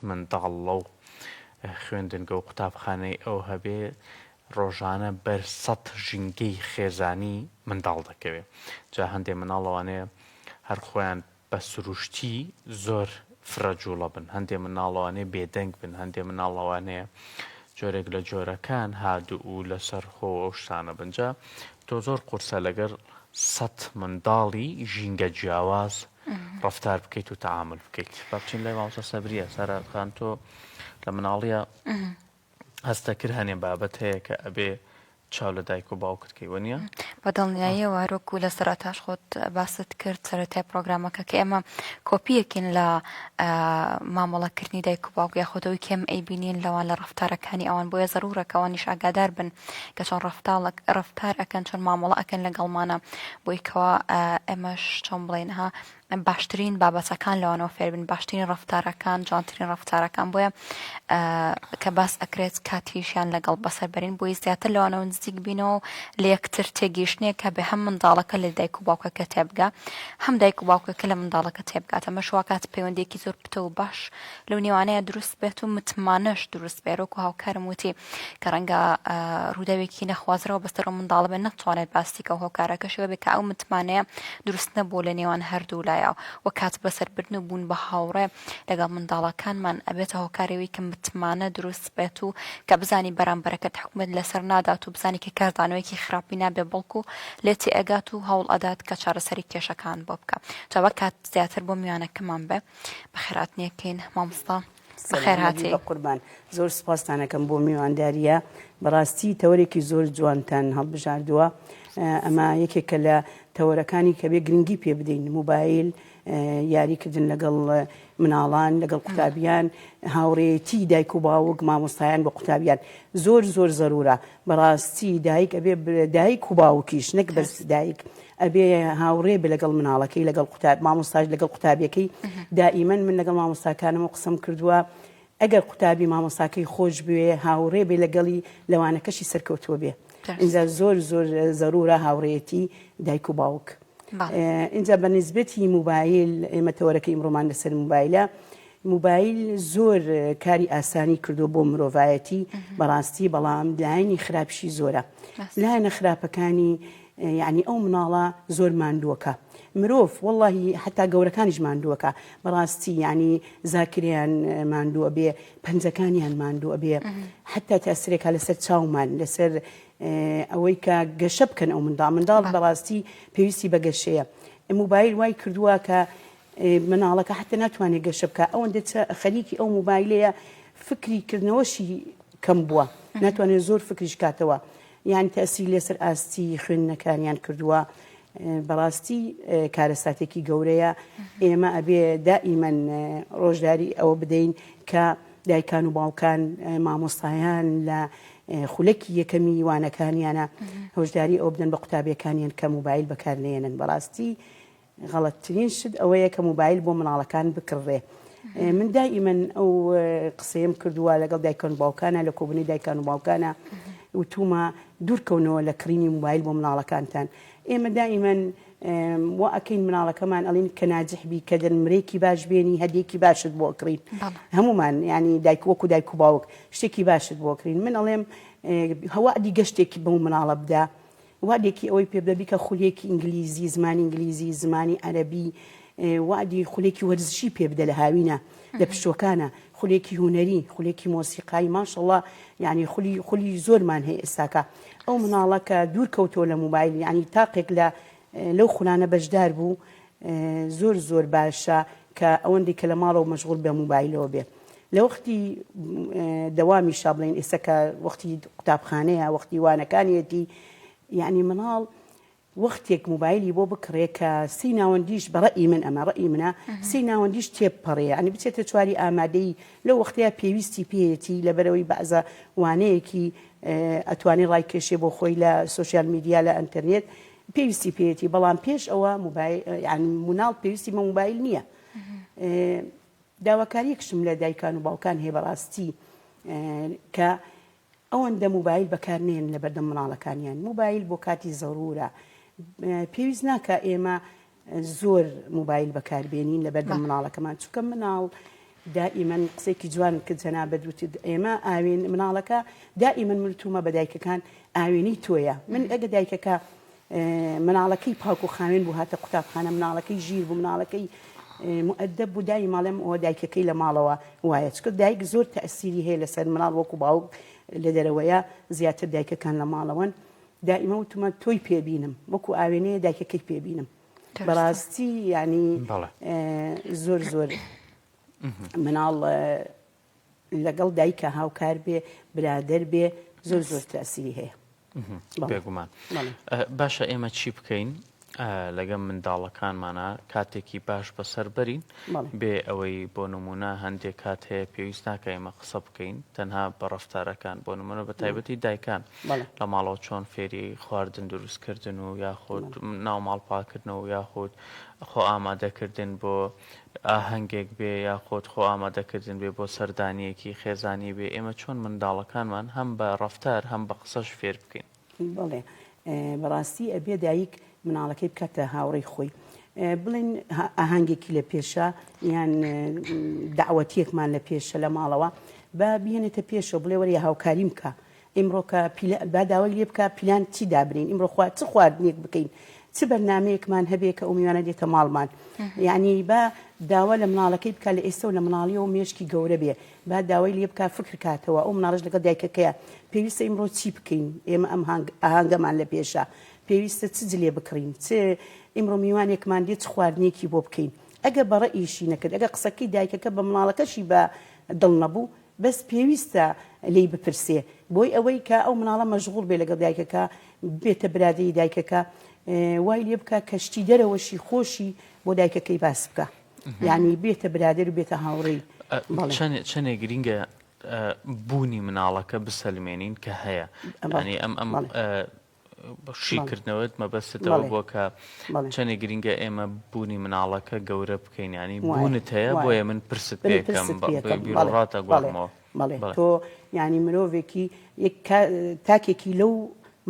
منداڵ لەو خوێندنگە و قوتابخانەی ئەو هەبێ ڕۆژانە بەر 100 ژینگەی خێزانی منداڵ دەکەوێت. جا هەندێک مناڵەوانەیە هەر خۆیان بە سروشتی زۆر فرەجوڵە بن، هەندێک مناڵەوانەیە بێدەنگ بن، هەندێک مناڵەوانەیە جۆرێک لە جۆرەکان هادوو و لەسەر خۆ ئەو شتانە بنجا تۆ زۆر قورسە لەگەر 100 منداڵی ژینگە جیاواز ڕەفتار بکەیت و تەعامل بکەیت. با بچین لای مامۆستا سەبریە. سارەخان تۆ لە مناڵیە هەستە کرد هەنێ بابەت هەیە کە ئەبێ چاو لە دایک و باوکت کەیوە نییە؟ بەدڵنیاییەوە هەروەکو لە سەرەتاش خۆت باست کرد سەرەتای پرۆگرامەکە کە ئێمە کۆپیەکەین لە مامەڵەکردنی دایک و باوک یاخودەوەی کێم ئەیبینین لەوان لە ڕەفتارەکانی ئەوان بۆیە زەرورەکە ئەوانیش ئاگادار بن کە چۆن ڕەفتار ئەکەن چۆن مامەڵە ئەکەن لەگەڵمانە بۆی کەوا ئێمەش چۆن بڵێنها باشترین بابەتەکان لەوانەوە فێر بن، باشترین ڕەفتارەکان، جوانترین ڕەفتارەکان بۆیە کە باس ئەکرێت کاتیشیان لەگەڵ بەسەربەرین بۆی زیاتر لەوانەوە نزیک بینەوە لە یەکتر تێگەیشتنێک کە بە هەم منداڵەکە لە دایک و باوکەکە تێبگا، هەم دایک و باوکەکە لە منداڵەکە تێبگات. ئەمە شواکات پەیوەندێکی زۆر پتە و باش لەو نێوانەیە دروست بێت و متمانەش دروست بێت. و هاوکارم وتی کە ڕەنگە ڕووداوێکی نەخوازرەوە بەسەر مناڵە بێ نەتوانێت باسیکە و هۆکارەکەشەوە بێت کە ئەو متمانەیە دروست نەبوو لە نێوان هەردوو لایە و کات بەسەربردن و بوون بە هاوڕێ لەگەڵ منداڵەکانمان ئەبێتە هۆکارەوەی کە متمانە دروست بێت و کە بزانی بەرامبەرەکەت حکومت لەسەر نادات و بزانی کە کاردانەوەیکی خراپی نابێ بەڵکو لێتی ئەگات و هەوڵ ئەدات کە چارەسەری کێشەکان بۆ بکە. جاوە کات زیاتر بۆ میوانەکەمان بێ بەخێراتنیەکەین مامۆستا. بەخێر هاتی قوربان. زۆر سپاستانەکەم بۆ میوانداریە، بەڕاستی تەوەرێکی زۆر جوانتان هەڵبژاردووە. ئەمە یەکێکە لە تەوەرەکانی کە بێ گرنگی پێ بدەین، موبایل، یاریکردن لەگەڵ مناڵان، لەگەڵ قوتابیان، هاوڕێتی دایک و باوک مامۆستایان بە قوتابیان زۆر زۆر زەرورە. بەڕاستی دایک ئەبێ دایک و باوکیش نەک بەس دایک ئەبێ هاوڕێ بێ لەگەڵ مناڵەکەی، لەگەڵ مامۆستاش لەگەڵ قوتابیەکەی. دائیمەن من لەگەڵ مامۆستاکانەوە قسەم کردووە ئەگەر قوتابی مامۆستاکەی خۆش بوێ هاوڕێ بێ لەگەڵی لەوانەکەشی سەرکەوتووە بێ. اینجا زۆر زۆر زەرورە هاوڕێتی دایک و باوک. اینجا بە نسبەتی موبایل ئێمە تەوەرەکەی ئیمڕۆمان لەسەر موبایلە. موبایل زۆر کاری ئاسانی کردو بۆ مرۆڤایەتی بەڕاستی، بەڵام لایەنی خراپشی زۆرە. لایەنە خراپەکانی یعنی ئەو مناڵە زۆر ماندووەکە مرۆڤ، وەڵڵاهی حتا گەورەکانیش ماندووەکە بەڕاستی، یعنی زاکریان ماندووە بێ، پەنجەکانیان ماندووە بێ، حتا تاسرێکا لەسەر چاومان، لەسەر ئەوەی کە گەشە بکەن ئەو منداڵ بەڕاستی پێویستی بە گەشەیە. موبایل وای کردووە کە مناڵەکە حتا ناتوانێت گەشە بکە، ئەوەندە خەریکی ئەو موبایلەیە فکری کردنەوەشی کەم بووە، ناتوانێت زۆر فکریش کاتەوە، یان تەسی لەسەر ئاستی خوێندنەکانیان کردووە. بەڕاستی کارەساتێکی گەورەیە. ئێمە ئەبێ دائیمەن ڕۆژداری ئەوە بدەین کە دایکان و باوکان مامۆستایان لە خولەکی یەکەمی وانەکانیانە هۆشداری ئەو بدەن بە قوتابیەکانیان کە موبایل بەکارنێنن. بەڕاستی غەڵەتترین شت ئەوەیە کە موبایل بۆ مناڵەکان بکڕێ. من دائیمەن ئەو قسەیەم کردووە لەگەڵ دایکان و باوکانە، لە کۆبوونی دایکان و باوکانە وتومە دوورکەونەوە لە کڕینی موبایل بۆ مناڵەکانتان. ئێمە دائیمەن وا ئەکەین مناڵەکەمان ئەڵین کە ناجحبی کە دەرمرێکی باش بێنی هەدیەکی باشت بۆ ئەکڕین. هەمومان ینی دایک وەکو دایک و باوک شتێکی باشت بۆ ئەکڕین. من ئەڵێم هەوادی گەشتێکی بەو مناڵە بدا، وادێکی ئەوەی پێ بدە بیکە خولێکی ئینگلیزی، زمانی ئینگلیزی، زمانی عەرەبی، وادی خولێکی وەرزشی پێ بدە لە هاوینە، لە پشتوەکانە، خولێکی هونەری، خولێکی مۆسیقایی. ماشەڵڵا یعنی خولی زۆرمان هەیە ئێستاکە. ئەو مناڵە کە دوور کەوتۆ لە موبایل، یعنی تاقێک لەو خولانە بەشدار بوو، زۆر زۆر باشە کە ئەوەندی کە لە ماڵەوە مەشغول بە موبایلەوە بێ. لە وەختی دەوامی شابڵین ئێستا کە وەختی قوتابخانەیە، وەختی وانەکانیەتی، یعنی مناڵ وەختێک موبایلی بۆ بکڕێ کە سی ناوەندیش بەڕەئی من، ئەمە ڕەئی منە، سی ناوەندیش تێبپەڕێ، ئەنی بچێتە چواری ئامادەی لەو وەختەیە پێویستی پێیەتی لەبەرەوەی بەعزە وانەیەکی ئەتوانی ڕایکێشێ بۆ خۆی لە سوۆسیال میدیا لە ئەنتەرنێت پێویستی پێیەتی، بەڵام پێش ئەوە یعنی مناڵ پێویستی بە موبایل نییە. داواکاریەکشم لە دایکان و باوکان هەیە بەڕاستی کە ئەوەندە موبایل بەکارنێن لە بەردەم مناڵەکانیان. موبایل بۆ کاتی زەرورە، پێویست ناکە ئێمە زۆر موبایل بەکاربێنین لە بەردەم مناڵەکەمان، چونکە مناڵ دائما قسەیەکی جوان کرد جەنابەت وتت ئێمە ئاوێن مناڵەکە دائما مرتومە بە دایکەکان ئاوێنەی تۆیە من ئەگە دایکەکە مناڵەکەی پاک و خاوێن بوو هاتە قوتابخانە مناڵەکەی ژیر بوو مناڵەکەی مؤدب بوو دای ماڵێم ئەوە دایکەکەی لە ماڵەوە وایە چکە دایک زۆر تەئسیری هەیە لەسەر مناڵ وەکو باوک لە دەرەوەیە زیاتر دایکەکان لە ماڵەوەن دائما وتمە تۆی پێبینم وەکو ئاوێنەیە دایکەکەی پێبینم بەڕاستی ینی زۆر زۆر مناڵ لەگەڵ دایکە هاوکار بێ برادەر بێ زۆر زۆر تەئسیری هەیە بێگومان باشە ئێمە چی بکەین لەگەم منداڵەکانمانە کاتێکی باش بەسەر بەرین بێ ئەوەی بۆ نمونە هەندێک کات هەیە پێویست ناکە ئێمە قسە بکەین تەنها بە ڕەفتارەکان بۆ نمونە بە تایبەتی دایکان لە ماڵەوە چۆن فێری خواردن دروستکردن و یاخود ناو ماڵ پاکردنەوە یاخود خۆ ئامادەکردن بۆ ئاهەنگێک بێ یاخۆت خۆ ئامادەکردن بێ بۆ سەردانیەکی خێزانی بێ ئێمە چۆن منداڵەکانمان هەم بە ڕەفتار هەم بە قسەش فێر بکەین بڵێ بەڕاستی ئەبێ دایک مناڵەکەی بکاتە هاوڕێی خۆی بڵێن ئاهەنگێکی لە پێشە یان داوەتیەکمان لە پێشە لە ماڵەوە با بهێنێتە پێشەوە بڵێ وەرە هاوکاریم بکە ئیمڕۆکە با داوای لێ بکە پیلان چی دابرین ئیمڕۆ چ خواردنێک بکەین چ بەرنامەیەکمان هەبێ کە ئەو میوانە دێتە ماڵمان یعنی با داوا لە مناڵەکەی بکە لە ئێستا و لە مناڵیەوە مێشکی گەورە بێ با داوای لێ بکە فکر کاتەوە ئەو مناڵش لەگەڵ دایکەکەیە پێویستە ئیمڕۆ چی بکەین ئێمە ئەم ئاهەنگەمان لە پێشە پێویستە چ جلێ بکڕین چ ئیمڕۆ میوانێکمان دێت خواردنێکی بۆ بکەین ئەگە بەڕەئیشی نەکرد ئەگە قسەکەی دایکەکە بە مناڵەکەشی بە دڵ نەبوو بەس پێویستە لی بپرسێ بۆی ئەوەی کە ئەو مناڵە مەشغوڵ بێ لەگەڵ دایکەکە بێتە برادەی دایکەکە وای لێ بکە کەشتی دەرەوەشی خۆشی بۆ دایکەکەی باس بکە یعنی بێتە برادر و بێتە هاوڕێی چەندێک گرینگە بوونی مناڵەکە بسەلمێنین کە هەیە ینی ئەم شیکردنەوەت مەبەستەوە بۆ کە چەندێک گرینگە ئێمە بوونی مناڵەکە گەورە بکەین ینی بوونت هەیە بۆیە من پرست پێکەم بیرڕاتە گوڵمەوە بەڵێ تۆ ینی مرۆڤێکی تاکێکی لەو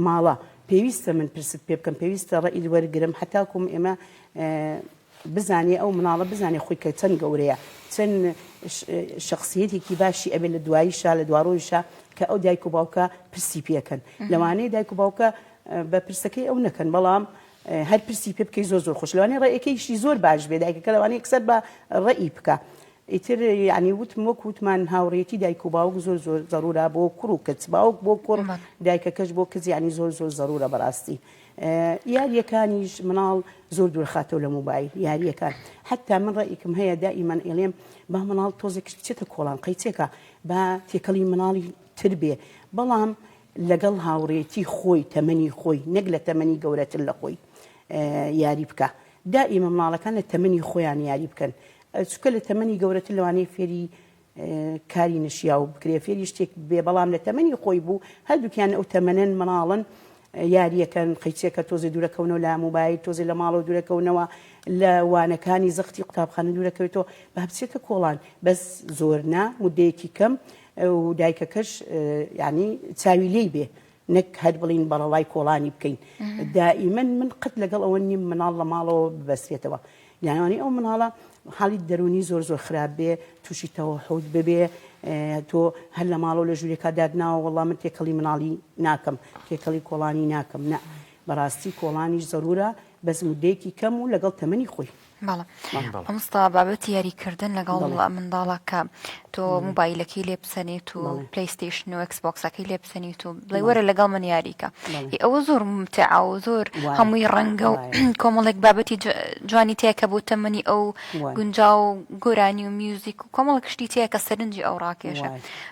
ماڵە پێویستە من پرست پێ بکەم پێویستە ڕەئی وەرگرم حتاکوم ئێمە بزانێ ئەو مناڵە بزانێ خۆی کە چەند گەورەیە چەند شخصیەتێکی باشی ئەبێ لە دواییشا لە دواڕۆیشە کە ئەو دایک و باوکە پرسی پێکەن لەوانەیە دایک و باوکە بە پرسەکەی ئەو نەکەن بەڵام هەر پرسی پێ بکەی زۆر زۆر خۆش لەوانەیە ڕێیەکەیشی زۆر باش بێ دایکەکە لەوانەیە یەکسەر بە ڕەئی بکە ئیتر یعنی وتم وەک وتمان هاوڕێتی دایک و باوک زۆر زۆر زەرورە بۆ کوڕ و کچ باوک بۆ کوڕ دایکەکەش بۆ کچ یعنی زۆر زۆر زەرورە بەڕاستی یاریەکانیش مناڵ زۆر دوورخاتەوە لە موبایل یاریەکان حتا من ڕێیکم هەیە دائیمەن ئێڵێم با مناڵ تۆزێکش بچێتە کۆڵان قەیچێکە با تێکەڵی مناڵی تر بێ بەڵام لەگەڵ هاوڕێتی خۆی تەمەنی خۆی نەک لە تەمەنی گەورەتر لە خۆی یاری بکە دائیمە مناڵەکان لە تەمەنی خۆیان یاری بکەن چکە لە تەمەنی گەورەتر لەوانەیە فێری کاری نشیا و بکرێ فێری شتێک بێ بەڵام لە تەمەنی خۆی بوو هەردووکیان ئەو تەمەنن مناڵن یاریەکەن قەیچێکە تۆزی دوورەکەونەوە لە موبایل تۆزی لە ماڵەوە دوورەکەونەوە لە وانەکانی زەختی قوتابخانە دوورەکەوێتەوە بە بچێتە کۆڵان بەس زۆر نا مودەیەکی کەم و دایکەکەش ینی چاوی لێی بێ نەک هەر بڵین بەڕەڵای کۆڵانی بکەین دائیمەن من قەت لەگەڵ ئەوە نیم مناڵ لە ماڵەوە ببەستێتەوە یانوانی ئەو مناڵە حاڵی دەرونی زۆر زۆر خراپ بێ تووشی تەوەحود ببێ تۆ هەر لە ماڵەوە لە ژوورێکا دادناوە وەڵام من تێکەڵی مناڵی ناکەم تێکەڵی کۆڵانی ناکەم نە بەڕاستی کۆڵانیش زەرورە بەس مودەیەکی کەم و لەگەڵ تەمەنی خۆی بەڵێ ئەمستا بابەتی یاریکردن لەگەڵ منداڵەکە تۆ موبایلەکەی لێ بسەنیت و پلەیستیشن و ئەکسبۆکسەکەی لێ بسەنیت و بڵێ وەرە لەگەڵ من یاریکە ئەوە زۆر ممتعە و زۆر هەمووی ڕەنگە و کۆمەڵێک بابەتی جوانی تێکە بۆ تەمەنی ئەو گونجا و گۆرانی و میوزیک و کۆمەڵێک شتی تەیە کە سەرنجی ئەو ڕاکێشە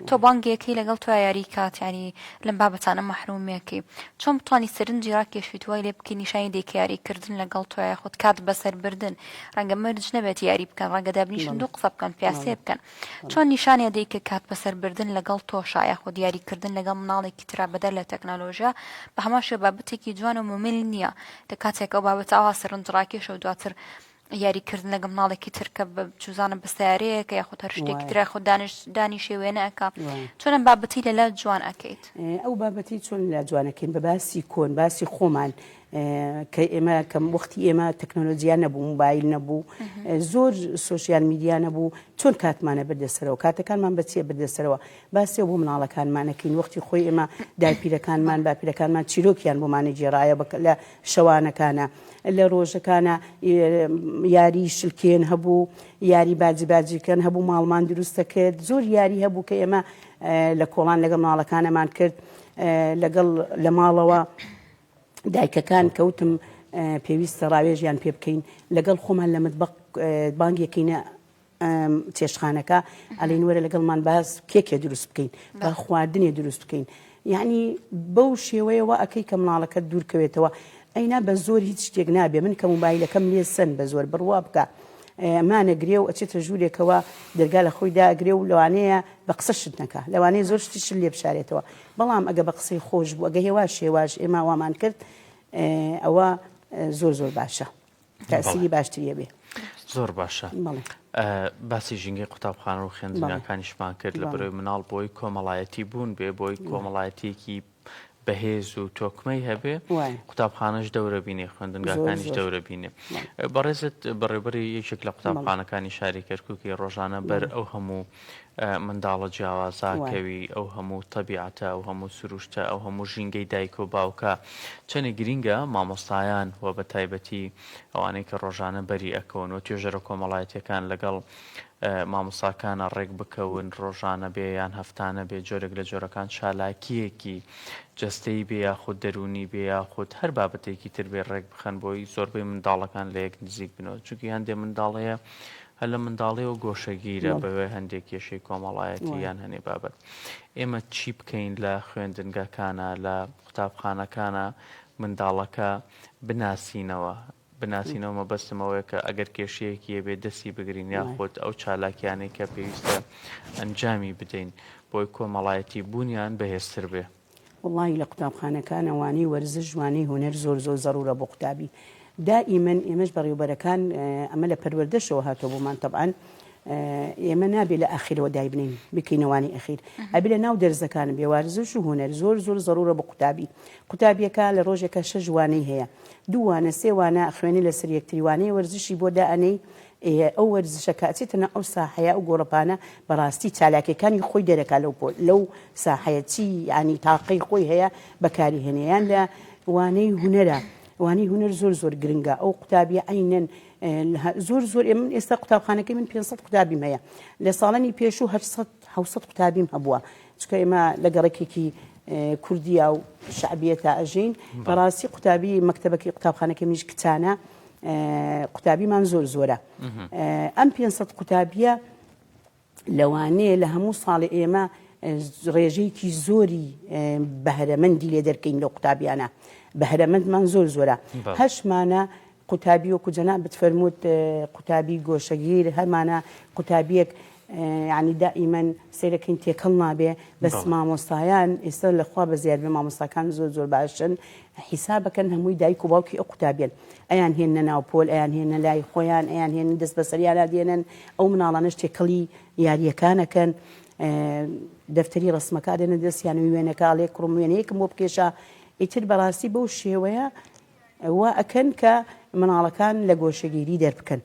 تۆ بانگێکی لەگەڵ تۆ یاریکات ینی لەم بابەتانە مەحرومێکی چۆن بتوانی سەرنجی ڕاکێشیت وای لێ بکەی نیشانی دێک یاریکردن لەگەڵ تۆیە خۆت کات بەسەربردن ڕەنگە مرج نەبێت یاری بکەن ڕەنگە دابنیشن دوو قسە بکەن پیاسێ بکەن چۆن نیشانە دەیکە کات بەسەربردن لەگەڵ تۆشە یاخۆ دیاریکردن لەگەڵ مناڵێکی ترا بەدەر لە تەکنەلۆژیا بە هەماشێ بابەتێکی جوان و ممل نییە لە کاتێک ئەو بابەت ئاوا سەرنج ڕاکێشە و دواتر یاریکردن لەگەڵ مناڵێکی ترکە بچوزانە بەسیارەیەکە یاخۆ هەر شتێکی ترای خۆ دانی شێوێنەکە چۆن بابەتی لەلا جوان ئەەکەیت ئەو بابەتی چۆن لە جوانەکەین بە باسی کۆن باسی خۆمان کە ئێمە کەم وەختی ئێمە تەکنۆلۆژیا نەبوو موبایل نەبوو زۆر سوۆسیال میدیا نەبوو چۆن کاتمانە بردەسەرەوە کاتەکانمان بەچیە بردەسەرەوە باسێ بۆ مناڵەکانمانەکەین وەختی خۆی ئێمە دایپیرەکانمان باپیرەکانمان چیرۆکیان بۆمانە جێڕایە لە شەوانەکانە لە ڕۆژەکانە یاری شلکێن هەبوو یاری باجیکەن هەبوو ماڵمان دروستە کرد زۆر یاری هەبوو کە ئێمە لە کۆڵان لەگەڵ ماڵەکانەمان کرد لەگەڵ لە ماڵەوە دایکەکان کەوتم پێویستە ڕاوێژیان پێ بکەین لەگەڵ خۆمان لە متبەق بانگێکینە چێشخانەکە ئەلین وەرە لەگەڵمان باس کێکێ دروست بکەین با خواردنێ دروست بکەین یعنی بەو شێوەیەوە ئەەکەی کە مناڵەکەت دوورکەوێتەوە ئەینا بە زۆر هیچ شتێک نابێ من کە موبایلەکەم لێ سن بە زۆر بڕوا بکە مانەگرێ و ئەچێتە ژوورێکەوە دەرگا لە خۆیدا ئەگرێ و لەوانەیە بە قسە شت نەکە لەوانەیە زۆر شتی شت لێ بشارێتەوە بەڵام ئەگە بە قسەی خۆش بوو ئەگە هێواش شێواش ئێمە وامان کرد ئەوە زۆر باشە تاسیری باشتریە بێ زۆر باشە باسی ژینگەی قوتابخانە و خوێندنگاکانیشمان کرد لە بەرەوەی مناڵ بۆی کۆمەڵایەتی بوون بێ بۆی کۆمەڵایەتێکی بەهێز و تۆکمەی هەبێ قوتابخانەش دەورە بینێ خوێندنگاکانیش دەورە بینێ بەڕێزت بەڕێبەری یەکێک لە قوتابخانەکانی شاری کەرکووکی ڕۆژانە بەر ئەو هەموو منداڵە جیاوازاکەوی ئەو هەموو تەبیعەتە ئەو هەموو سروشتە ئەو هەموو ژینگەی دایک و باوکە چەندێک گرینگە مامۆستایان و بە تایبەتی ئەوانەی کە ڕۆژانە بەری ئەکەون و توێژەرە کۆمەڵایەتیەکان لەگەڵ مامۆستاکانە ڕێک بکەون ڕۆژانە بێ یان هەفتانە بێ جۆرێک لە جۆرەکان چالاکیەکی جەستەی بێ یاخود دەرونی بێ یاخود هەر بابەتێکی تر بێ ڕێک بخەن بۆی زۆربەی منداڵەکان لە یەک نزیک بنەوە چونکی هەندێک منداڵەیە هەر لە منداڵەوە گۆشەگیرە بەوێ هەندێک کێشەی کۆمەڵایەتی یان هەنێ بابەت ئێمە چی بکەین لە خوێندنگەکانە لە قوتابخانەکانە منداڵەکە بناسینەوە مەبەستمەوەی کە ئەگەر کێشەیەکی بێ دەستی بگرین یاخود ئەو چالاکیانەی کە پێویستە ئەنجامی بدەین بۆی کۆمەڵایەتی بوونیان بەهێزتر بێ وڵی لە قوتابخانەکان ئەوانەی وەرزش جوانەی هوەر زۆر زەڕورە بۆ قوتابی دائیمەن ئێمەش بەڕێوبەرەکان ئەمە لە پەروەردەشەوە هاتۆ بۆمان تەبعاً ئێمە نابێت لە ئاخیرەوە دای بنین بکەینەوانی ئەخیر ئەبێ لە ناو دەرزەکان بێ وارزش و هوەر زۆر زەڕورە بە قوتابیەکە لە ڕۆژێکە 6 وانەی هەیە 2 وانە 3 وانە خوێنی لەسەر یەکتری وانەی وەرزشی بۆ دائەنەی ئەو وەرزشەکە ئەچێتەنە ئەو ساحەیە ئەو گۆڕەپانە بەڕاستی چالاکیەکانی خۆی دەرەکا لەو ساحەیەتی ینی تاقەی خۆی هەیە بەکاری هێنیان لە وانەی هوەرە وانەی هوەر زۆر گرنگە ئەو قوتابیە عینەن زۆر من ئێستا قوتابخانەکەی من 500 قوتابیم هەیە لە ساڵانی پێشوو 700 قوتابیم هەبووە چکە ئێمە لە گەڕێکێکی کوردیا و شعبیەتە ئەژین بەڕاستی قوتابی مەکتەبەکەی قوتابخانەکە میش کچانە قوتابیمان زۆرە ئەم 500 قوتابیە لەوانەیە لە هەموو ساڵی ئێمە ڕێژەیەکی زۆری بەهرەمەندی لێ دەرکەین لە قوتابیانە بەهرەمەندمان زۆرە هەشمانە قوتابی وەکو جەناب بتفەرمووت قوتابی گۆشەگیر هەرمانە قوتابیەک ینی دائیمەن سیرەکەین تێکەڵ نابێ بەس مامۆستایان ئێستا لەخوا بە زیاد بێ مامۆستاکان زۆر باشن حیسابەکەن هەمووی دایک و باوکی ئەو قوتابیان ئەیان هێنە ناوپۆل ئەیان هێنە لای خۆیان ئەیان هێن دەست بەسەریانە دێنن ئەو مناڵانەش تێکەڵی یاریەکانەکەن دەفتەری ڕسمەکە دێنە دەستیان وێنەکەڵێ کوڕم وێنەیەکم بۆ بکێشە ئیتر بەڕاستی بەو شێوەیە ئەوە ئەکەن کە مناڵەکان لە گۆشەگیری دەربکەن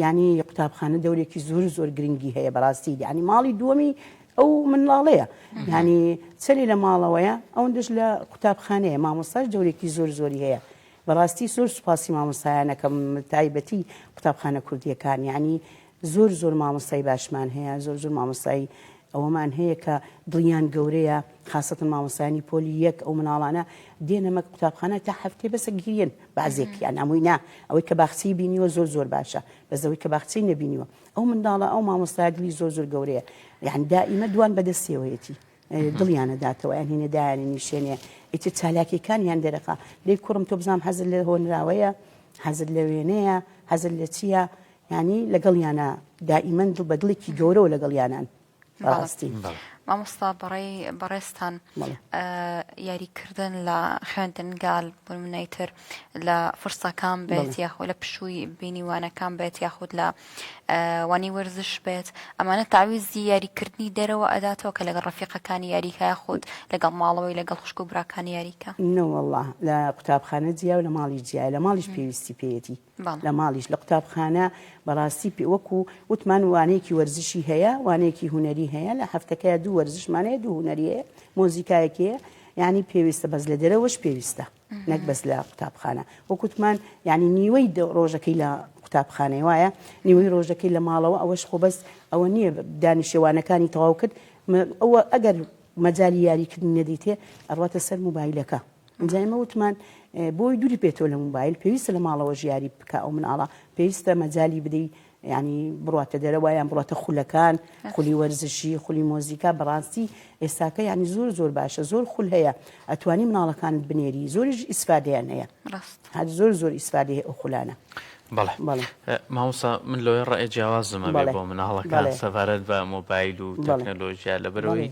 یعنی قوتابخانە دەورێکی زۆر گرنگی هەیە بەڕاستی ینی ماڵی دووەمی ئەو مناڵەیە ینی چەلی لە ماڵەوەیە ئەوەندەش لە قوتابخانەیە مامۆستاش دەورێکی زۆری هەیە بەڕاستی زۆر سوپاسی مامۆستایانەکەم تایبەتی قوتابخانە کوردیەکان ینی زۆر مامۆستای باشمان هەیە زۆر مامۆستایی ئەوەمان هەیە کە دڵیان گەورەیە خاستن مامۆستایانی پۆلی یەک ئەو مناڵانە دێنەمە قوتابخانە تا هەفتێ بەسە گیرێن بازێکیان ئەمووی نا ئەوەی کە باخچی بینیوە زۆر باشە بەزەوەی کە باخچەی نەبینیوە ئەو منداڵە ئەو مامۆستای دڵی زۆر گەورەیە یان دائیمە دوان بەدەستێوەیەتی دڵیانە داتەوە یان هێنێ دایانی نیشێنێ ئیتر چالاکیەکانیان دەرەخا لێ کوڕم تۆ بزانام حەزت لە هۆنراوەیە حەزت لە وێنەیە حەزت لە چییە ینی لەگەڵیانە دائیمەن دڵ بە دڵێکی گەورەوە لەگەڵیانان ڕاستی مامۆستا بەڕێستان یاریکردن لە خوێندنگال بۆ نمونەیتر لە فرسەکان بێت یاخۆ لە پشووی بینیوانەکان بێت یاخود لە وانی وەرزش بێت ئەمانە تاویزی یاریکردنی دەرەوە ئەداتەوە کە لەگەڵ ڕەفیقەکانی یاریکە یاخود لەگەڵ ماڵەوەی لەگەڵ خوشک و براکانی یاریکە والله لە قوتابخانە جیا و لە ماڵی جیای لە ماڵیش پێویستی پێیەتی لە ماڵیش لە قوتابخانە بەڕاستی وەکو وتمان وانەیەکی وەرزشی هەیە وانەیەکی هوەری هەیە لە هەفتەکەی دوو وەرزشمانەیە دوو هوەری هەیە مۆزیکایەکەیە یعنی پێویستە بەس لە دەرەوەش پێویستە نەک بەس لە قوتابخانە وەکوتمان یعنی نیوەی ڕۆژەکەی لە قوتابخانەی وایە نیوەی ڕۆژەکەی لە ماڵەوە ئەوەش خۆ بەس ئەوە نییە دانیشتوانەکانی تەواو کرد ئەوە ئەگەر مەجای یاریکردن نەدیتێ ئەڕواتە سەر موبایلەکە ئەمە وتمان بۆی دووری پێێتەوە لە موبایل پێویستە لە ماڵەوە ژیاری بکە ئەو مناڵە پێویستە مەجای بدەی ینی بڕاتە دەرەوەیان بڕاتە خولەکان خولی وەرزشی خولی مۆزیکا بەڕاستی ئێستاکە ینی زۆر باشە زۆر خول هەیە ئەتوانی مناڵەکانت بنێری زۆریش ئیسفادەیان هەیە هەر زۆر ئیسفادی هەیە ئەو خولانە بەڵێ ماوسا من لەوێ ڕێ جیاوازمە بێ بۆ مناڵەکان سەفارەت بە مۆبایل و تەکنەلۆژیا لەبەرەوەی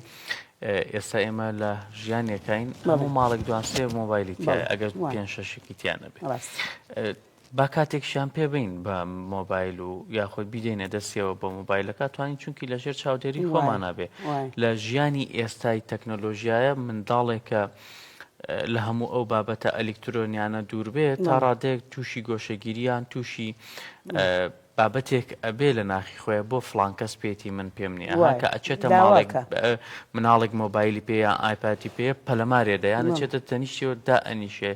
ئێستا ئێمە لە ژیانێکین هەموو ماڵێک دوانسێ مۆبایلی ئەگەر 5-6 تیانە بێت با کاتێکشیان پێبین بە مۆبایل و یاخۆی بیدەینە دەستیەوە بە مۆبایلەکە توانین چونکی لەژێر چاودێری خۆمانە بێ لە ژیانی ئێستای تەکنەلۆژیایە منداڵێکە لە هەموو ئەو بابەتە ئەلکترۆنیانە دوور بێت تا ڕادێک تووشی گۆشەگیریان تووشی بابەتێک ئەبێ لە ناخی خۆیە بۆ فلانکەس پێێتی من پێم نییە هاکە ئەچێتە ماڵێک مناڵێک مۆبایلی پێ یان ئایپاتی پێ پەلەمارێ دەیانە چێتە تەنیشتەوە دائەنیشێ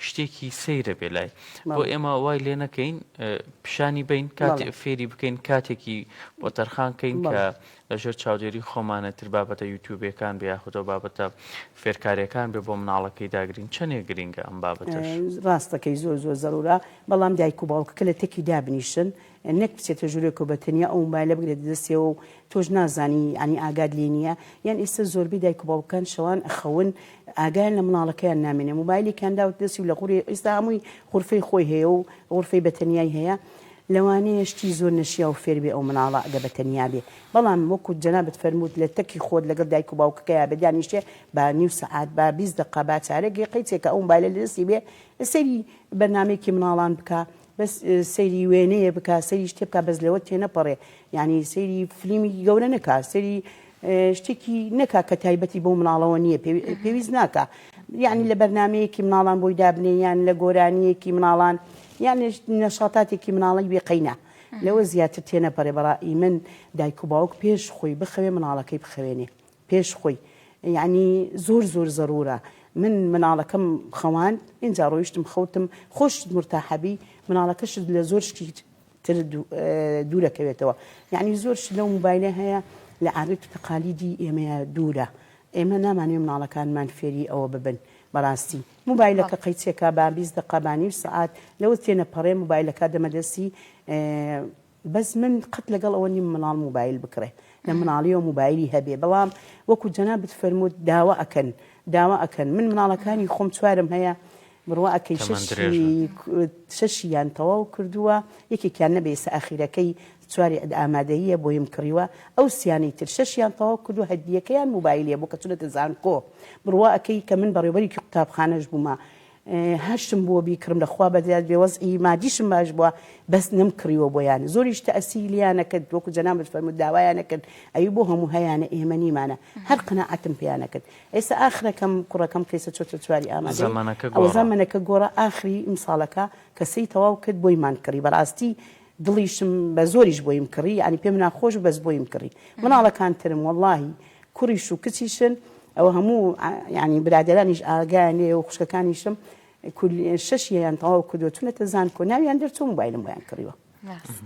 شتێکی سەیرە بێ لای بۆ ئێمە وای لێ نەکەین پیشانی بین فێری بکەین کاتێکی بۆ تەرخانکەین کە لەژێر چاودێری خۆمانەتر بابەتە یوتیوبەکان بێ یاخودەوە بابەتە فێرکاریەکان بێ بۆ مناڵەکەی داگرین چەندێک گرینگە ئەم بابەتەش ڕاستەکەی زۆر زەرورە بەڵام دایک و باوکەکە لە تێکی دابنیشن نەک بچێتە ژوورێکەوە بە تەنیا ئەو مۆبایلە بگرێت دەستێەوە و تۆش نازانی ئەنی ئاگاد لێ نییە یان ئێستا زۆربەی دایک و باوکان شەوان ئەخەون ئاگایان لە مناڵەکەیان نامێنێ مۆبایلێکیان داوت دەستی و لە قوڕی ئێستا هەمووی غورفەی خۆی هەیە و غورفەی بەتەنیای هەیە لەوانەیە شتی زۆر نەشیا و فێر بێ ئەو مناڵە ئەگە بەتەنیا بێ بەڵام وەکو جەنابەت فەرمووت لە تەکی خۆت لەگەڵ دایک و باوکەکەیە بەدانیشتێ با نیو سەعات با 20 دقه با چارەگەی قەیچێکە ئەو مۆبایلە لە دەستی بێ سەیری بەرنامەیەکی مناڵان بکە بەس سەیری وێنەیە بکە سەیری شتێ بکە بەس لەوە تێنەپەڕێ یعنی سەیری فلیمی گەورە نەکا سەیری شتێکی نەکا کە تایبەتی بۆ مناڵەوە نییە پێویست ناکە یعنی لە بەرنامەیەکی مناڵان بۆی دابنێ یان لە گۆرانیەکی مناڵان یان نەشاتاتێکی مناڵی بێقینە لەوە زیاتر تێنەپەڕێ بەڕای من دایک و باوک پێش خۆی بخەوێ مناڵەکەی بخەوێنێ پێش خۆی یعنی زۆر زەرورە من مناڵەکەم خەوان اینجا ڕۆیشتم خەوتم خۆش مرتاحەبی مناڵەکەش لە زۆر شتی تر دوورەکەوێتەوە یعنی زۆر لەو مۆبایلە هەیە لە عادەت و تەقالیدی ئێمەیە دوورە ئێمە نامانێ مناڵەکانمان فێری ئەوە ببن بەڕاستی مۆبایلەکە قەیچێکە با 20 دقه با نیو سەعات لەوە تێنەپەڕێ مۆبایلەکە دەمەدەستی بەس من قەت لەگەڵ ئەوە نیم مناڵ مۆبایل بکڕێ لە مناڵیەوە مۆبایلی هەبێ بەڵام وەکو جەنابەت فەرمووت داوا ئەکەن من مناڵەکانی خۆم چوارم هەیە بڕوا ئەکەی شەشیان تەواو کردووە یەکێکیان نەبێ ئێستا ئاخیرەکەی چواری ئامادەییە بۆیم کڕیوە ئەو سیانی تر شەشیان تەواو کردو هەدیەکەیان مۆبایلیە بۆ کە چونەتە زانکۆ بڕوا ئەکەی کە من بەڕێوەرێکی قوتابخانەش بوومە هەشتم بۆ بیکڕم لەخوا بەدات بێوەزئی مادیشم باش بووە بەس نەمکڕیوە بۆیان زۆریش تەئسیلیانەکرد وەکو جەنابەت فەرمووت داوایانەکرد ئەوی بۆ هەموو هەیانە ئێمە نیمانە هەر قەناعەتم پێیانەکرد ئێستا ئاخرەکەم کوڕەکەم کەیسە چۆتە چواری ئامادەی ئەو زەمانەکە گۆڕە ئاخری ئیمساڵەکە کەسەی تەواو کرد بۆیمان کڕی بەڕاستی دڵیشم بە زۆریش بۆیم کڕی ینی پێم ناخۆش بەس بۆیم کڕی مناڵەکان ترم وەڵڵاهی کوڕیش و کچیشن ئەوە هەموو ینی برادرانیش ئاگایان لێ و خوشکەکانیشم شەشیان تەواو کردووە چونەتە زانکۆ ناویان دەرچوو مۆبایلم بۆیان کڕیوە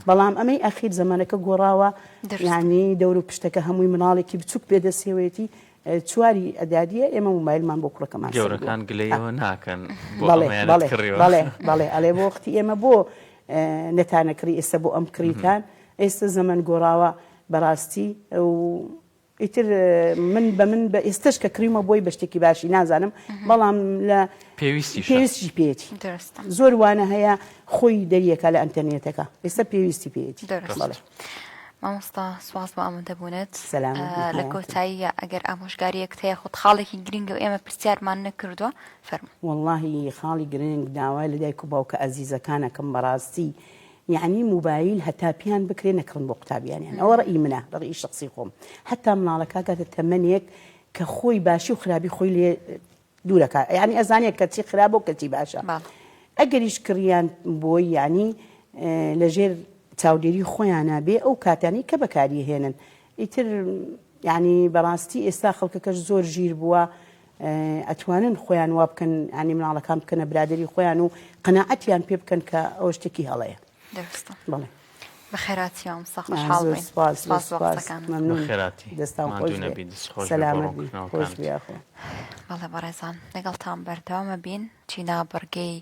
بەڵام ئەمەی ئەخیر زەمانەکە گۆڕاوە ینی دەور و پشتەکە هەمووی مناڵێکی بچووک پێدەسێوێتی چواری ئەدادیە ئێمە مۆبایلمان بۆ کوڕەکەمان گەورەکان گلەیەوە ناکەن بەڵێ ئەڵێ بۆ وەختی ئێمە بۆ نەتانەکری ئێستا بۆ ئەم کریتان ئێستا زەمن گۆڕاوە بەڕاستی و ئیتر من بە ئێستش کە کریمە بۆی بە شتێکی باشی نازانم بەڵام لە پێویستی پێێتی زۆر وانە هەیە خۆی دەریەکە لە ئەنتەرنێتەکە ئێستا پێویستی پێێتی مامۆستا سواز بۆ ئامادەبوونت سەلامەت لە کۆتایی ئەگەر ئامۆژگاریەک هەیە خۆت خاڵێکی گرنگە و ئێمە پرسیارمان نەکردووە فەرموو. واللهی خاڵی گرنگ داوای لە دایک و باوکە ئەزیزەکانەکەم بەڕاستی یعنی موبایل هەتا پیان بکرێ نەکڕن بۆ قوتابیانیان ئەوە ڕئی منە ڕئی شخصی خۆم هەتا مناڵەکە کاتە تەمەنێک کە خۆی باشی و خراپی خۆی لێ دوورەکە یعنی ئەزانێت کەچی خراپە و کەچی باشە ئەگەریش کڕیان بۆی یعنی لەژێر چاودێری خۆیانە بێ ئەو کاتانی کە بەکاری هێنن ئیتر یعنی بەڕاستی ئێستا خەڵکەکەش زۆر ژیر بووە ئەتوانن خۆیان وا بکەن ینی مناڵەکان بکەنە برادری خۆیان و قەناعەتیان پێ بکەن کە ئەوە شتێکی هەڵەیە. بەڵێ بەخێراتی ئەمسا خۆشحاڵ بین. سپاس مەمنون دەستان خۆش سەلامەت خۆش بیا خۆ. بەڵێ بەڕێزان لەگەڵتان بەردەوامە بین چینا بەرگەی